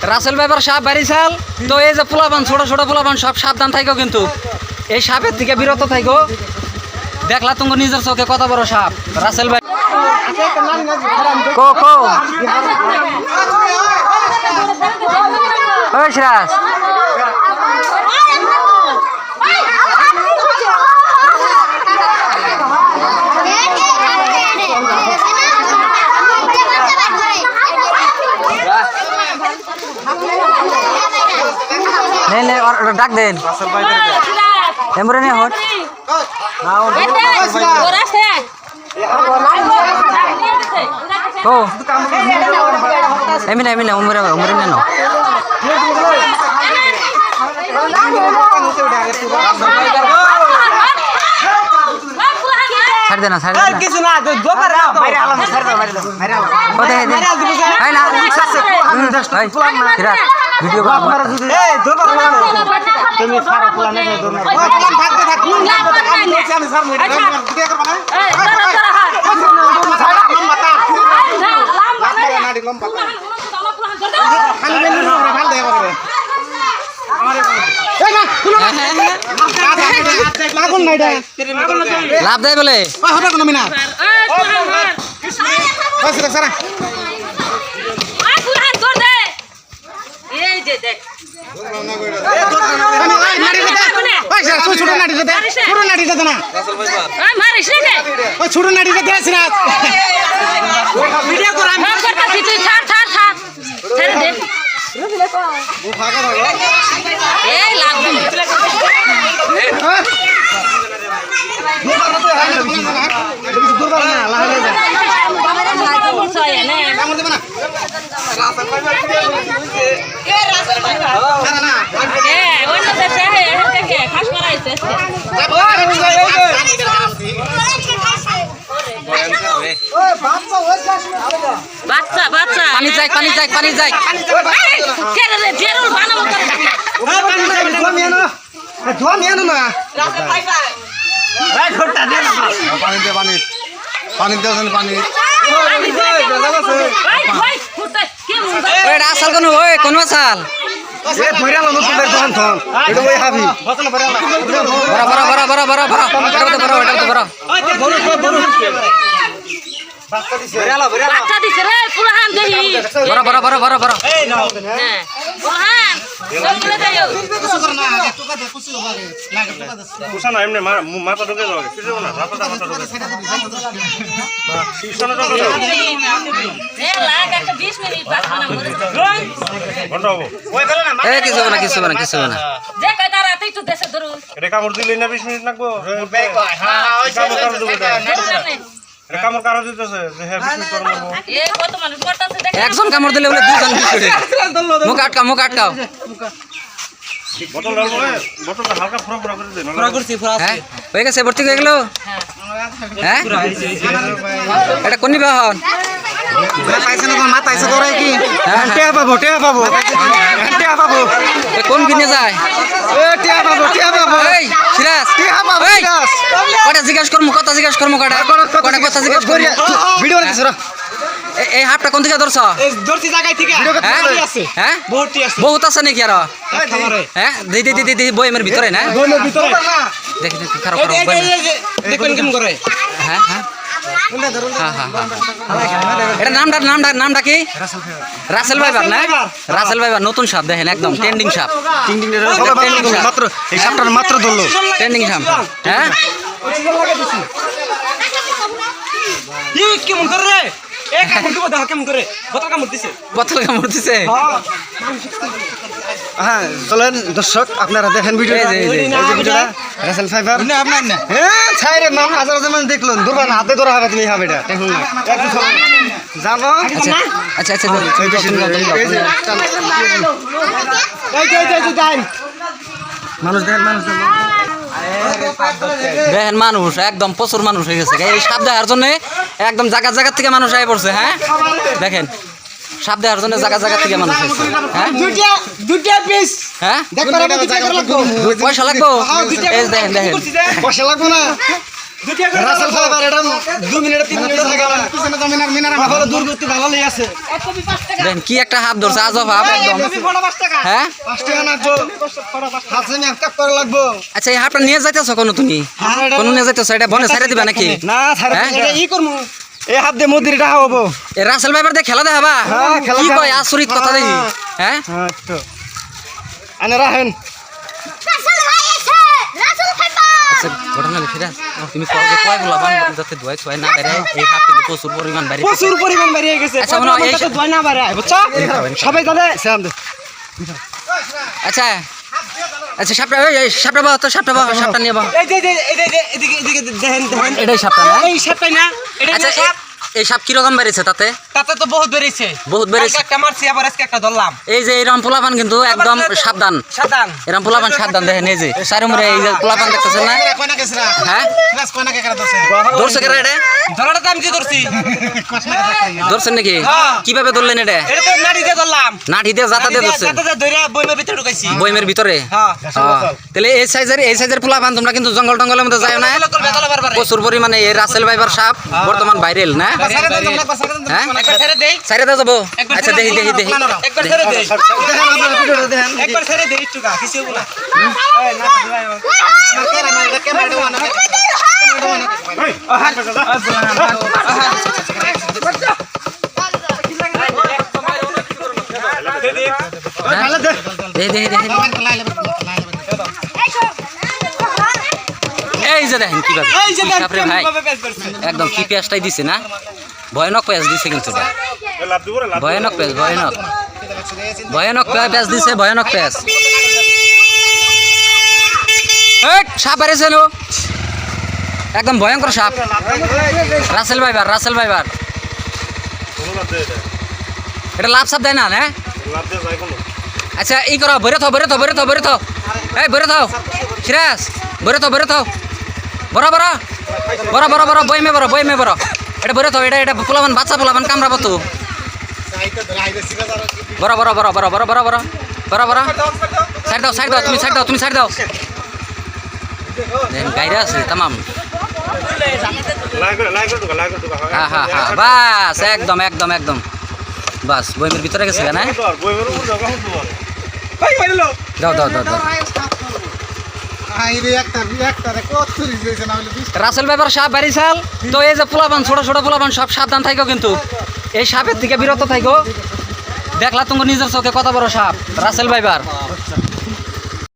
রাসেল ভাইবার সাপ বাড়িছাল তো এই যে পোলাপান ছোট ছোট পোলাপান সব সাবধান থাকো কিন্তু এই সাপের থেকে বিরত থাকো দেখলা তুমি নিজের চোখে কত বড় সাপ রাসেল ভাই কো কো ওই সিরাজ ले और डाक देन एमरे ने होट हो एमिना एमिना उमरे उमरे ने नो छाड़ देना किस ना दो पर मेरे आलम छाड़ दो मेरे आलम ओ दे है ना सिराज वीडियो को मार ए दो पर তুমি সারা ফুলা নে দো না ফুলা থাকতে থাক আমি স্যার মই ভিডিও করব না এই লাভ দেয় বলে হবে কোনো মিনা ছোট নাড়ি বাচ্চা বাচ্চা পানি যাই পানি যাই পানি যাই কে রে জেরুল বানাবো ধোয়া নিয়ে না রাসেল ভাই ভাই এই ছোটটা দে না পানি দে পানি পানি দে পানি ওই ফুটে কে মুন্ডা ওই রাসেল কোন ওই কোন মাসাল এ ধইরা লনো তোদের দোকান থন এটা ওই হাবি বতল বড় বড় বড় বড় বড় এটা তো বড় বাচ্চা দিছে বাচ্চা দিছে রে পুরাহান দেহি বড় এই নাও হ্যাঁ পুরাহান চলে যাও কিছু কর না টুকা দে কিছু হবে লাগে টুকা দে কুছা না এমনি মাথা ঢুকে যাবে কিছু না মাথা ঢুকে বা শিশনে ঢুকে এ লাগ একটা 20 মিনিট বাদ না বন্ধ হবে ওই গেল না এ কিছু না যে কয়টা রাতে একটু দেশে ধরু এটা কামড় দিলে না 20 মিনিট লাগবো হ্যাঁ ওই কামড় দেবো কামড় কারা দিতেছে যে হ্যাঁ বিক্রি করে মারবো এ কত মানুষ করতেছে দেখ একজন কামড় দিলে বলে দুজন বিক্রি মুখ আটকাও বোতল ডালবো বোতলটা হালকা ফোড়া করে দে ফোড়া করছি হ্যাঁ হয়ে গেছে ভর্তি হয়ে গেল হ্যাঁ এটা কোন নিবাহন পাইছে না মাথা আইছে ধরে কি টিয়া পাবো এ কোন কিনে যায় এ টিয়া পাবো এই সিরাজ টিয়া পাবো সিরাজ কটা জিজ্ঞাসা করমু কটা কথা জিজ্ঞাসা করি ভিডিও বানাইছ রা এই হাফটা কোন থেকে ধরছ এই ধরছি জায়গা থেকে ভিডিও আছে হ্যাঁ বহুত আছে নাকি আর হ্যাঁ দে বইমের ভিতরে না বইমের ভিতরে দেখি খারাপ দেখবেন কেমন করে হ্যাঁ এটা নামটা কি রাসেল ভাইবার না রাসেল ভাইবার নতুন সাপ দেখেন একদম ট্রেন্ডিং সাপ মাত্র এই সাপটার মাত্র ধরলো ট্রেন্ডিং সাপ হ্যাঁ কেমন করে রে বোতল কামড় দিছে হ্যাঁ চলেন দর্শক আপনারা দেখেন ভিডিওটা রাসেল ফাইবার হ্যাঁ ছাইরে নাম হাজার মানুষ দেখলেন ধরবা না হাতে ধরা হবে তুমি হবে এটা জানো আচ্ছা মানুষ দেখেন মানুষ একদম প্রচুর মানুষ হয়ে গেছে এই সাপ দেখার জন্য একদম জায়গা থেকে মানুষ আয় পড়ছে হ্যাঁ দেখেন সাপ দেখার জন্য জায়গা থেকে মানুষ হয়েছে হ্যাঁ দুটা পিস হ্যাঁ পয়সা লাগবো এই দেখেন পয়সা লাগবো না রাসেল ফাইবার এটা 2 মিনিট 3 মিনিট লাগে পিছনে তো মিনার ভালো দূর করতে ভালো লেগে আছে দেখেন কি একটা হাত ধরছে আজব হাত একদম হ্যাঁ 5 টাকা না তো হাতে নিয়ে কাট করা লাগবে আচ্ছা এই হাতটা নিয়ে যাইতেছো কোন তুমি কোন নিয়ে যাইতেছো এটা বনে ছেড়ে দিবা নাকি না ছাড়া হ্যাঁ? এটা ই করমু এই হাত দিয়ে মুদির টাকা হবো এই রাসেল ভাইবার দিয়ে খেলা দেখাবা হ্যাঁ, খেলা কি কয় দেখাবো। আচরিত কথা দেখি হ্যাঁ হ্যাঁ তো আনে রাখেন আচ্ছা ঘটনা লিখিরা তুমি কয় বলা বান যাতে ধোয়াই ছয় না বেরে এই হাত কিন্তু প্রচুর পরিমাণ বাড়ি প্রচুর পরিমাণ বেরিয়ে গেছে আচ্ছা, মনে হয় এই- তো দয় না বাড়ে বুঝছো সবাই জানে সাম দে আচ্ছা আচ্ছা সাপটা এই সাপটা বাহ তো সাপটা নিয়ে বাহ এই যে এদিকে দেখেন এটাই সাপটা না এই সাপটাই না এটা আচ্ছা এই সাপ কিরকম বেড়েছে তাতে তাতে তো বহুত বেরিয়েছে বহুত বেড়েছে একটা মারছি আবার আজকে একটা ধরলাম এই যে এরম পোলাপান কিন্তু একদম সাবধান সাবধান এরম পোলাপান সাবধান দেখেন এই যে চারুমুরে এই যে পোলাপান দেখতেছেন না কয়না গেছরা হ্যাঁ ক্লাস কয়না কে করে দছে ধরছে কেন এটা ধরাটা তো আমি যে ধরছি ধরছেন নাকি হ্যাঁ। কিভাবে ধরলেন এটা এটা তো নাড়ি দিয়ে ধরলাম নাঠি দিয়ে জাতা দিয়ে ধরছেন যাতে ধরে বইমের ভিতরে ঢুকাইছি বইমের ভিতরে হ্যাঁ তাহলে এই সাইজের পোলাপান তোমরা কিন্তু জঙ্গল টঙ্গলের মধ্যে যায় না প্রচুর পরিমাণে এই রাসেল ভাইবার সাপ বর্তমান ভাইরাল না হ্যাঁ একবার ছেড়ে দেই সাইডে যাবো আচ্ছা দেখি একবার ছেড়ে দেই একবার ছেড়ে দেই একটু কা কিছু বলা দেখি এই যে দেখেন কিভাবে এই যে সাপরে ভাই একদম কি পেঁয়াজটাই দিছে না ভয়ানক পেঁয়াজ দিছে কিন্তু ভয়ানক পেঁয়াজ ভয়ানক পেঁয়াজ দিছে ভয়ানক পেঁয়াজ এই সাপ বেড়েছে নো একদম ভয়ঙ্কর সাপ রাসেল ভাইবার এটা লাভ সাপ দেয় না না আচ্ছা ই করো ভরে থাও এই ভরে থাও সিরাজ ভরে থাও বড় বইমে বড় এটা ভরে থাও এটা পোলাবান বাচ্চা পোলাবান কামড়াবো তো বড় সাইড দাও তুমি সাইড দাও গাইরা আছে তামাম হ্যাঁ বাস একদম বাস বইমের ভিতরে গেছে না দাও রাসেল ভাইবার সাপ বাড়ি চাল তো এই যে পোলাবান ছোট পোলাবান সব সাবধান থাকো কিন্তু এই সাপের থেকে বিরত থাকো দেখলা তোমার নিজের চোখে কত বড় সাপ রাসেল ভাইবার